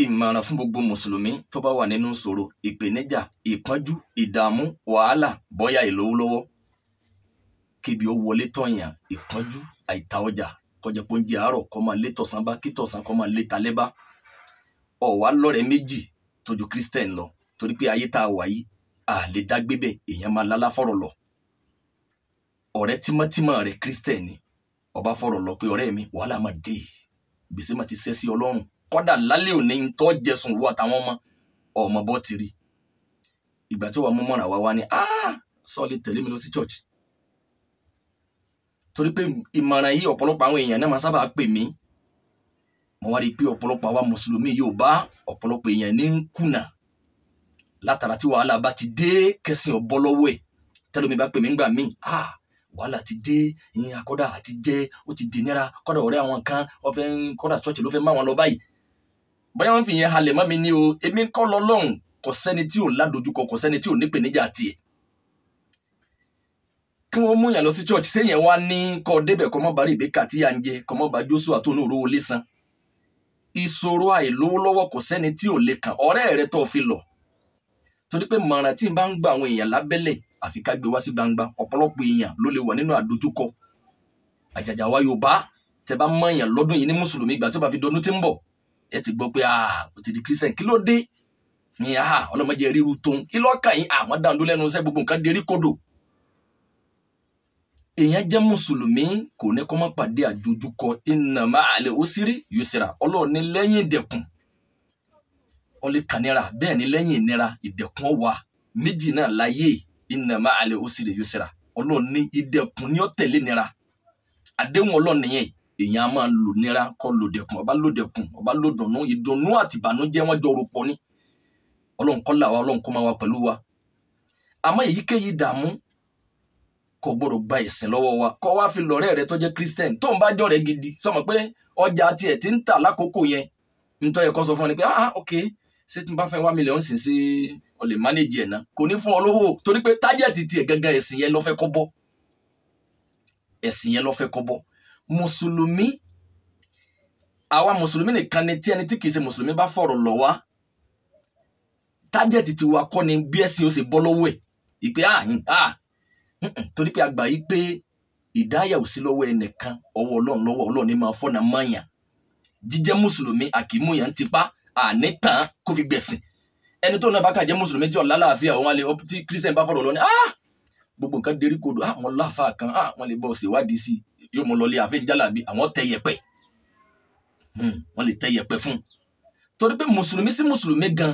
ìmọ̀ràn fún gbogbo mùsùlùmí tó bá wà nínú ìṣòro, ìpèníjà, ìpọ́njú, ìdààmú, wàhálà, bóyá ìlówólọ́wọ́, kébi ó wọlé tọ̀yàn, ìpọ́njú, àìta ọjà, kọjá pé oúnjẹ àárọ̀ kó máa lé tọ̀sán bá, kí tọ̀sán kó máa lé talẹ́ bá. Ọ̀wá lọ́rẹ̀ẹ́ méjì tójú Christian lọ, torí pé ayé tá a wà yìí a lè dá gbé bẹ́ẹ̀, èèyàn máa lálá fọ̀rọ̀ lọ. Ọ̀rẹ́ tímọ́tímọ́ rẹ̀ Christian ni, ọba fọ̀rọ̀ lọ pé ọ̀rẹ́ mi wàhálà máa dé, gbèsè máa ti ṣẹ́ sí ọlọ́run, kọ́dà lálẹ́ òní tó jẹsùn wọ àtàwọn ọmọ bọ́ ti rí. Ìgbà tí wàá mú mọ́ra wá ní sọ lè tẹ̀lé mi lọ sí church. Torí pé ìmọ̀ràn yìí ọ̀pọ̀lọpọ̀ àwọn èèyàn náà máa sábà pè mí. Mo wá rí i pé ọ̀pọ̀lọpọ̀ àwa mùsùlùmí Yorùbá, ọ̀pọ̀lọpọ̀ èèyàn ní ń kùnà látara tí wàhálà bá ti dé kẹsìn ọ̀bọ lọ́wọ́ ẹ̀. Tẹ́lómi bá pè mí ńgbà míì, wàhálà ti dé, akọ́dà àti jẹ́, ó ti dìnira, kọ́dà ọ̀rẹ́ àwọn kan wọ́n fẹ́ kọ́dà church ló fẹ́ má wọn lọ báyìí. Bóyá wọ́n fi yẹn halẹ̀ mọ́ mi ní o, èmi kọ́ lọ́lọ́run, kò sẹ́ni tí ò ládojúkọ, kò sẹ́ni tí ò nípèníjà tiẹ̀. Kí wọ́n mú yàn lọ sí church, séyẹn wá ní kọ́ débẹ̀ kọ́ mọ́ bá Rèbékà tí yà ń jẹ, kọ́ mọ́ bá Jóṣúà tó ní òróró lé san. Ìṣòro àìlówó lọ́wọ́ kò sẹ́ni tí ò lè kàn, ọ̀rẹ́ rẹ tó fi lọ. Torí pé mọ̀ràn tí n bá ń gba àwọn èèyàn lábẹ́lẹ̀ àfi ká gbé wá sí gbangba, ọ̀pọ̀lọpọ̀ èèyàn ló lè wà nínú àdójúkọ. Àjàjà wa Yorùbá, tẹ bá mọ̀ èèyàn lọ́dún yìí ní mùsùlùmí, ìgbà tó bá fi dọdún tí ń bọ̀, ẹ ti gbọ́ pé ó ti di Christian, kí ló dé? Ní ọlọ́mọdé ríru tóun, kí lọ́ọ̀kà yín àwọn dáńdó lẹ́nu iṣẹ́ gbogbo nǹkan dérí kodò. Èèyàn jẹ́ mùsùlùmí kò ní kó má pàdé àdójúkọ, inna ma'al usri yusra. Ọlọ́run ní lẹ́yìn ìdẹ̀kùn ó lè kànírà, bẹ́ẹ̀ ni lẹ́yìn ìnira ìdẹ̀kùn wà. Méjì náà láyé, inna ma'al usri yusra. Ọlọ́run ní ìdẹ̀kùn ní ó tẹ̀lé nira. Àdéhùn Ọlọ́run nìyẹn. Èèyàn á máa lò nira kó lò dẹ̀kùn, ọba lò dẹ̀kùn, ọba lò dùnnú, ìdùnnú àti ìbànújẹ́ wọn jọ rúpọ̀ ní. Ọlọ́run kó là wá, Ọlọ́run kó máa wà pẹ̀lú wa. Àmọ́ èyíkéyìí ìdààmú kò gbọdọ̀ gba ẹ̀sìn lọ́wọ́ wa, kó wá fi lọ́rẹ́ rẹ tó jẹ́ Christian tó ń bá jọ̀rẹ́ gidi, sọmọ pé ọjà tiẹ̀ ti ń tà lákòókò yẹn, nítorí yẹ kó sọ fún ọ ni pé ok, ṣé tí n bá fẹ́ 1 million sì ṣe ọ lè manage ẹ̀ náà, kò ní fún ọ lówó, torí pé tájẹ̀tì tiẹ̀ gangan ẹ̀sìn yẹn ló fẹ́ kó bọ́. Ẹ̀sìn yẹn ló fẹ́ kó bọ́. Mùsùlùmí, àwa mùsùlùmí nìkan ni tí ẹni tí kìí ṣe mùsùlùmí bá fọ̀rọ̀ lọ wá, tájẹ̀tì tiwa kọ́ ni bí ẹ̀sìn ó ṣe bọ́ lọ́wọ́ ẹ̀, ìpè torí pé àgbà yìí pé ìdáyà ò sí lọ́wọ́ ẹnìkan, ọwọ́ Ọlọ́run lọ́wọ́, Ọlọ́run ní máa fọ́nà mọ́yàn. Jíjẹ́ mùsùlùmí àkìmúyàn tipa ànítàn kó fi gbẹ̀sìn. Ẹni tó náà bá kàn jẹ́ mùsùlùmí tí ọ̀la láàfin àwọn alẹ́ tí Christian bá fọ̀rọ̀ lọ ní gbogbo nǹkan dérí kodò, wọn láfa kan, wọn lè bọ́ ṣèwádìí sí yóò mọ lọlé àfin jálàbí, àwọn tẹ yẹpẹ, wọn lè tẹ yẹpẹ fún. Torí pé mùsùlùmí sí mùsùlùmí gan,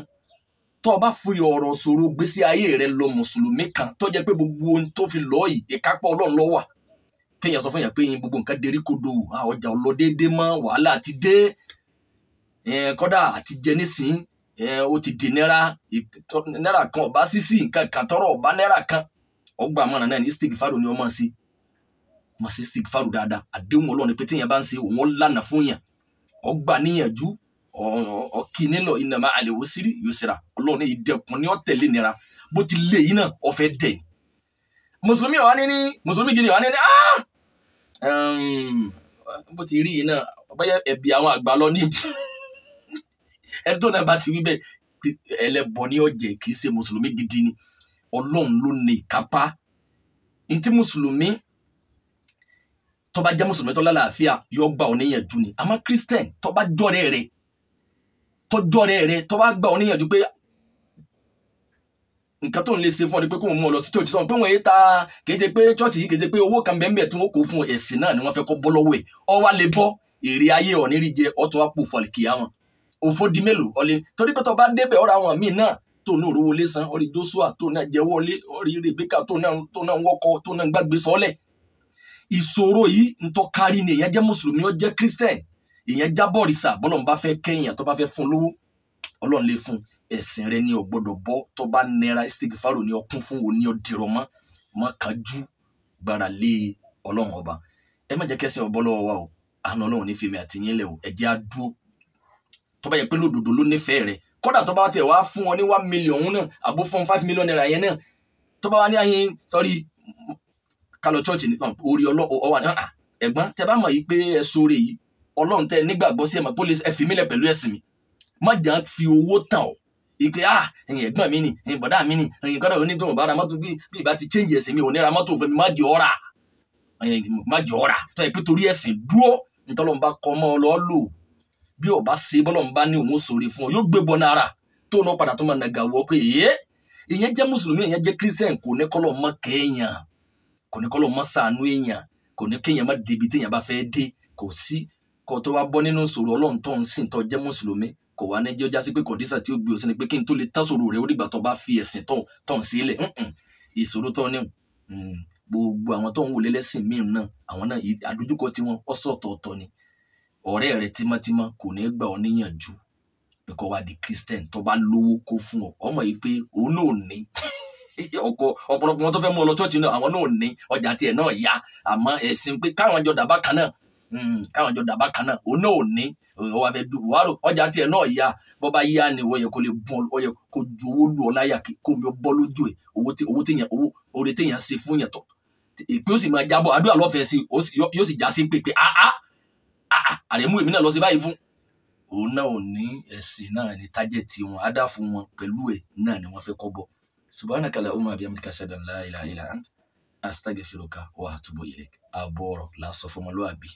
tó o bá fi ọ̀rọ̀ sọ̀rọ̀ gbésí ayé rẹ lọ mùsùlùmí kan tó jẹ́ pé gbogbo ohun tó fi lọ yìí ìkápá Ọlọ́run ló wà, kéèyàn sọ fún yàn pé gbogbo nǹkan dérí kodò, ọjà ò lọ déédéé mọ́, wàhálà ti dé, kọ́dà àti jẹ nísìn, ó ti di náírà kan ọba sísì, nǹkan kan tọrọ ọba náírà kan, ọgbà mọ́ra náà ní istighfaru ni ọmọ sí, mọ̀ sí istighfaru dáadáa. Àdéhùn Ọlọ́run ni pé tíyàn bá ń ṣe òun lànà fún yàn, ọgbà níyànjú, ọkì nílò inna ma'al usri yusra. Ọlọ́run ní ìdẹ̀kùn ní ó tẹ̀lé nira, bó ti lé yìí náà ó fẹ́ dẹ̀. Mùsùlùmí gidi wà ní bó ti rí yìí náà, bóyá ẹ̀bí àwọn àgbà lọ nídìí. Ẹni tó náà bá ti wí bẹ́ẹ̀, ẹlẹ́bọ ní ọ̀jẹ̀, kì í ṣe mùsùlùmí gidi ni. Ọlọ́run ló ní ìkápá. Ntí mùsùlùmí tó bá jẹ́ mùsùlùmí tó lálàáfíà yóò gbà ọ níyànjú ni. Àmọ́ Christian tó bá jọ̀rẹ́ rẹ̀ tó bá gbà ọ níyànjú pé nǹkan tó ń lè ṣe fún ọ ni pé kó mú ọ lọ sí church, sọ pé wọ́n yé ta, kìí ṣe pé church yìí kìí ṣe pé owó kan bẹ́ẹ̀ tí wọ́n kó fún ẹ̀sìn náà ni wọ́n fẹ́ kó bọ́ lọ́wọ́ ẹ̀. Ọ wá lè bọ́ èrè ayé ọ̀ nírí jẹ, ọ tún wá pò fọlì kìí àwọn òfò di mélòó ọ̀lẹ́. Torí pé tó bá débẹ̀ ọ̀rọ̀ àwọn míì náà tó ní òrówó lé san, ọ̀rí Joshua tó náà jẹ́ wọlé, ọ̀rí Rebecca tó náà wọ́kọ̀ tó náà gbàgbé sọ́lẹ̀. Ìṣòro yìí ń tọ́ kárí ni. Èèyàn jẹ́ mùsùlùmí, ó jẹ́ Christian, èèyàn jábọ̀ rìsà, bọ́lọ́run bá fẹ́ kẹ́yìn tó bá fẹ́ fún lówó, Ọlọ́run lè fún. Ẹ̀sìn rẹ ni ò gbọdọ̀ bọ́, tó bá nira istighfaru ni ọkún fún òní ọdìrọ̀ mọ́ kájú gbára lé Ọlọ́run ọba. Ẹ má jẹ́ kẹ́sìn ọbọ̀ lọ́wọ́ wa o, àánú Ọlọ́run ní fèmí àtìyín lẹ̀ o, ẹ jẹ́ á dúró. Tó bá yẹ pé lódodo ló nífẹ̀ẹ́ rẹ, kódà tó bá tiẹ̀ wá fún ọ ní 1 million náà, àbó fún 5 million naira yẹn náà, tó bá wá ní ayé sọ́rí kálọ̀ church ní orí ọwà ní ẹ̀gbọ́n tẹ bá mọ̀ yìí pé ẹ sóore yìí, Ọlọ́run tẹ nígbàgbọ́ sí ẹ mọ̀ pé ẹ fi mílẹ̀ pẹ̀lú ẹ̀sìn mi, má jà fi owó tàn ọ́ ìpè ẹ̀yin ẹ̀gbọ́n mi ni ẹ̀yin bọ̀dá mi ni ẹ̀yin kọ́dà òní tó ń bá ra mọ́tò bí ìbá ti change ẹ̀sìn mi ò ní ra mọ́tò fún mi má jẹ́ ọ̀rà tó yẹ pé torí ẹ̀sìn dúró ntọ́lọ́n bá kọ́ mọ́ ọ lọ́ lò bí ọba ṣe bọ́lọ́n bá ní òun sórí fún ọ yóò gbé bọ́ náírà tó náà padà tó máa nàgà wọ́ pé ìyẹn jẹ́ mùsùlùmí ìyẹn jẹ́ kírísítẹ́nì kò ní kọ́lọ́ mọ́ kẹ́yàn kò ní kọ́lọ́ mọ́ ṣàánú èèyàn kò ní kéèyàn má débi téèyàn bá fẹ́ dé kò sí kó tó wá bọ́ nínú ìṣòro ọlọ́run tó ń sìn tó jẹ́ mùsùlùmí kò wá ní jẹ́ ó já sí pé kọ̀dísà tí ó gbé òsín ni pé kí n tó lè tán sòrò rẹ̀ ó dìgbà tó bá fi ẹ̀sìn tó ń sílẹ̀ ìṣòro tó ní gbogbo àwọn tó ń wò lẹ́lẹ́sìn míì náà àwọn náà àdójúkọ tí wọ́n ọ̀sọ̀ọ̀tọ̀ ni ọ̀rẹ́ rẹ̀ tímọ́tímọ́ kò ní gbà ọ́ níyànjú pé kó wá di Christian tó bá lówó kó fún ọ ọmọ yìí pé òun náà ní ọ̀pọ̀lọpọ̀ wọn tó fẹ́ mú ọ lọ chọ́ọ̀chì náà àwọn náà ní ọjà tiẹ̀ náà yá àmọ́ ẹ̀sìn pé káwọn jọ dàbá kan náà òun náà ní wọ́n fẹ́ dùn wàá rò ọjà tiẹ̀ náà yá bọ́ bá yá ni wọ́n yẹ kó lè bọ́n ọ yẹ kó ju owó lù ọ láyà kó mi bọ́ lójú ẹ̀ owó téèyàn ṣe fún yẹn tọ̀ èpè ó sì máa jábọ̀ àdúrà lọ́fẹ̀ẹ́ sí yóò sì já sí pé àrẹ̀mú èmi náà lọ sí báyìí fún òun náà ò ní ẹ̀sìn náà ní tájẹ̀tì wọn á dá fún wọn pẹ̀lú ẹ̀ náà ni wọ́n fẹ́ kọ́ bọ̀ subhanaka allahumma wa bihamdika ashhadu an la ilaha illa anta astaghfiruka wa atubu ilayk àbọ̀rọ̀ lásọ fọmọlúwàbí.